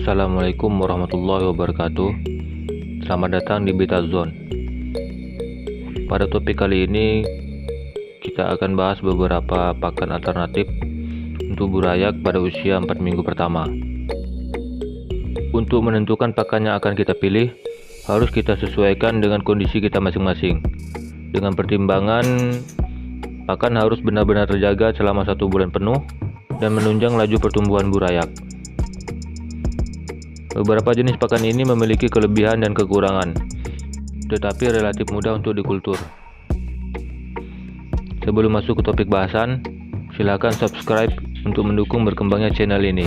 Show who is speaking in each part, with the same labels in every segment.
Speaker 1: Assalamualaikum warahmatullahi wabarakatuh. Selamat datang di Beta Zone. Pada topik kali ini kita akan bahas beberapa pakan alternatif untuk burayak pada usia 4 minggu pertama. Untuk menentukan pakan yang akan kita pilih, harus kita sesuaikan dengan kondisi kita masing-masing. Dengan pertimbangan, pakan harus benar-benar terjaga selama 1 bulan penuh dan menunjang laju pertumbuhan burayak. Beberapa jenis pakan ini memiliki kelebihan dan kekurangan, tetapi relatif mudah untuk dikultur. Sebelum masuk ke topik bahasan, silakan subscribe untuk mendukung berkembangnya channel ini.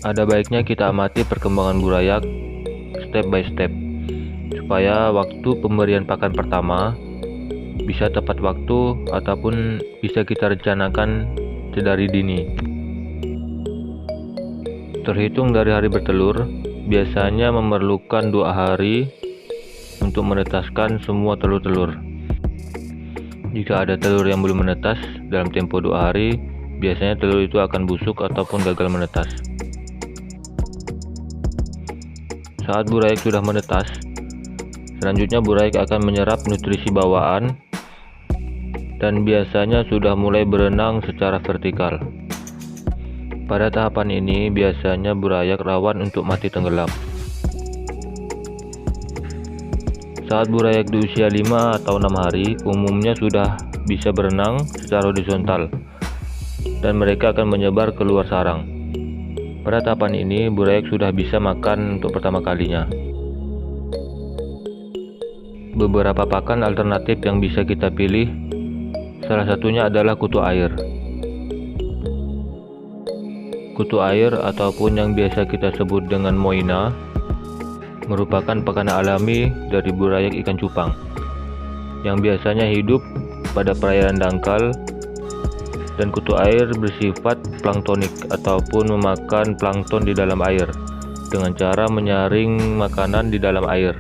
Speaker 1: Ada baiknya kita amati perkembangan burayak step by step, supaya waktu pemberian pakan pertama bisa tepat waktu ataupun bisa kita rencanakan sedari dini. Terhitung dari hari bertelur, biasanya memerlukan 2 hari untuk menetaskan semua telur-telur. Jika ada telur yang belum menetas dalam tempo 2 hari, biasanya telur itu akan busuk ataupun gagal menetas. Saat burayak sudah menetas, selanjutnya burayak akan menyerap nutrisi bawaan dan biasanya sudah mulai berenang secara vertikal. Pada tahapan ini biasanya burayak rawan untuk mati tenggelam. Saat burayak di usia 5 atau 6 hari umumnya sudah bisa berenang secara horizontal dan mereka akan menyebar keluar sarang. Pada tahapan ini burayak sudah bisa makan untuk pertama kalinya. Beberapa pakan alternatif yang bisa kita pilih, salah satunya adalah kutu air. Kutu air ataupun yang biasa kita sebut dengan moina merupakan pakan alami dari burayak ikan cupang yang biasanya hidup pada perairan dangkal, dan kutu air bersifat planktonik ataupun memakan plankton di dalam air dengan cara menyaring makanan di dalam air.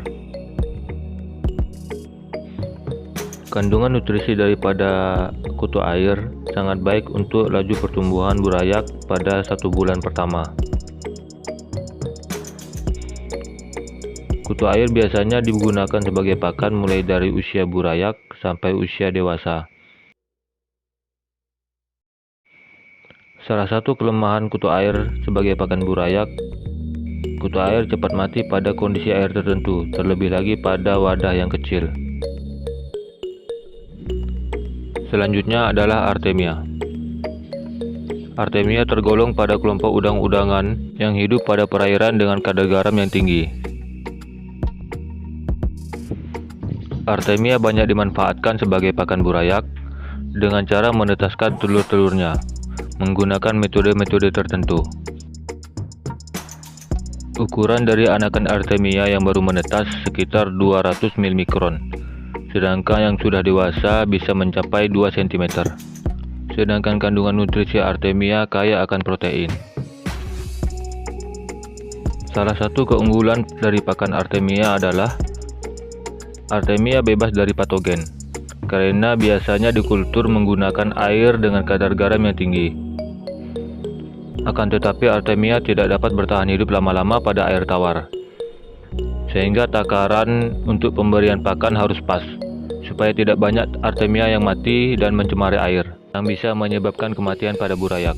Speaker 1: Kandungan nutrisi daripada kutu air sangat baik untuk laju pertumbuhan burayak pada 1 bulan pertama. Kutu air biasanya digunakan sebagai pakan mulai dari usia burayak sampai usia dewasa. Salah satu kelemahan kutu air sebagai pakan burayak, kutu air cepat mati pada kondisi air tertentu, terlebih lagi pada wadah yang kecil. Selanjutnya adalah Artemia. Artemia tergolong pada kelompok udang-udangan yang hidup pada perairan dengan kadar garam yang tinggi. Artemia banyak dimanfaatkan sebagai pakan burayak dengan cara menetaskan telur-telurnya menggunakan metode-metode tertentu. Ukuran dari anakan Artemia yang baru menetas sekitar 200 ml. Sedangkan yang sudah dewasa bisa mencapai 2 cm. Sedangkan kandungan nutrisi Artemia kaya akan protein. Salah satu keunggulan dari pakan Artemia adalah Artemia bebas dari patogen, karena biasanya dikultur menggunakan air dengan kadar garam yang tinggi. Akan tetapi Artemia tidak dapat bertahan hidup lama-lama pada air tawar, sehingga takaran untuk pemberian pakan harus pas, supaya tidak banyak Artemia yang mati dan mencemari air, yang bisa menyebabkan kematian pada burayak.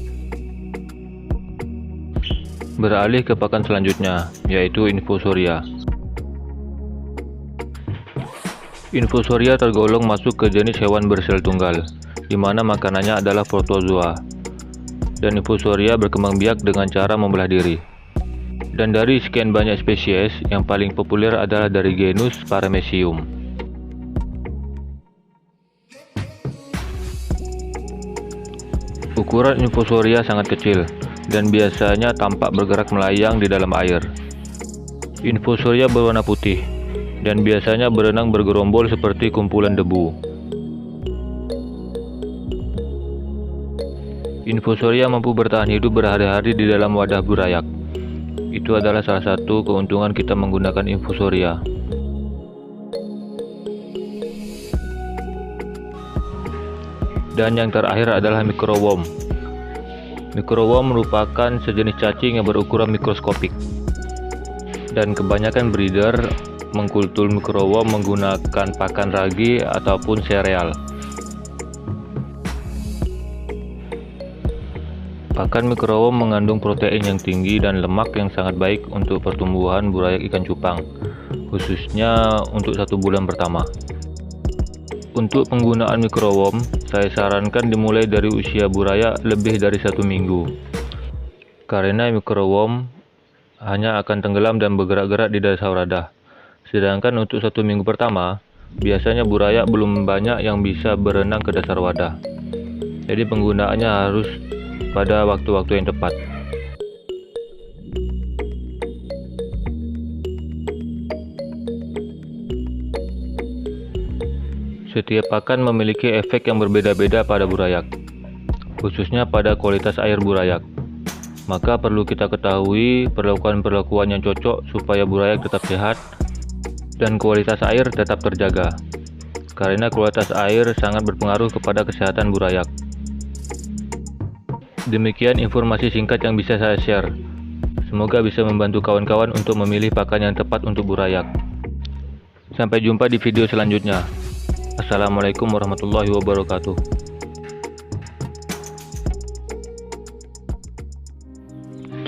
Speaker 1: Beralih ke pakan selanjutnya, yaitu Infusoria. Infusoria tergolong masuk ke jenis hewan bersel tunggal, di mana makanannya adalah protozoa. Dan Infusoria berkembang biak dengan cara membelah diri. Dan dari sekian banyak spesies, yang paling populer adalah dari genus Paramecium. Ukuran Infusoria sangat kecil dan biasanya tampak bergerak melayang di dalam air. Infusoria berwarna putih dan biasanya berenang bergerombol seperti kumpulan debu. Infusoria mampu bertahan hidup berhari-hari di dalam wadah burayak. Itu adalah salah satu keuntungan kita menggunakan Infusoria. Dan yang terakhir adalah microworm. Microworm merupakan sejenis cacing yang berukuran mikroskopik. Dan kebanyakan breeder mengkultur microworm menggunakan pakan ragi ataupun sereal. Pakan microworm mengandung protein yang tinggi dan lemak yang sangat baik untuk pertumbuhan burayak ikan cupang, khususnya untuk 1 bulan pertama. Untuk penggunaan microworm, saya sarankan dimulai dari usia burayak lebih dari 1 minggu. Karena microworm hanya akan tenggelam dan bergerak-gerak di dasar wadah. Sedangkan untuk 1 minggu pertama, biasanya burayak belum banyak yang bisa berenang ke dasar wadah. Jadi penggunaannya harus pada waktu-waktu yang tepat. Setiap pakan memiliki efek yang berbeda-beda pada burayak, khususnya pada kualitas air burayak. Maka perlu kita ketahui perlakuan-perlakuan yang cocok supaya burayak tetap sehat dan kualitas air tetap terjaga. Karena kualitas air sangat berpengaruh kepada kesehatan burayak. Demikian informasi singkat yang bisa saya share. Semoga bisa membantu kawan-kawan untuk memilih pakan yang tepat untuk burayak. Sampai jumpa di video selanjutnya. Assalamualaikum warahmatullahi wabarakatuh.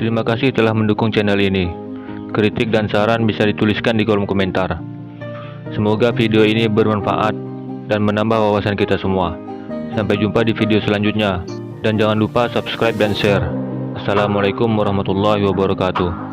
Speaker 1: Terima kasih telah mendukung channel ini. Kritik dan saran bisa dituliskan di kolom komentar. Semoga video ini bermanfaat dan menambah wawasan kita semua. Sampai jumpa di video selanjutnya. Dan jangan lupa subscribe dan share. Assalamualaikum warahmatullahi wabarakatuh.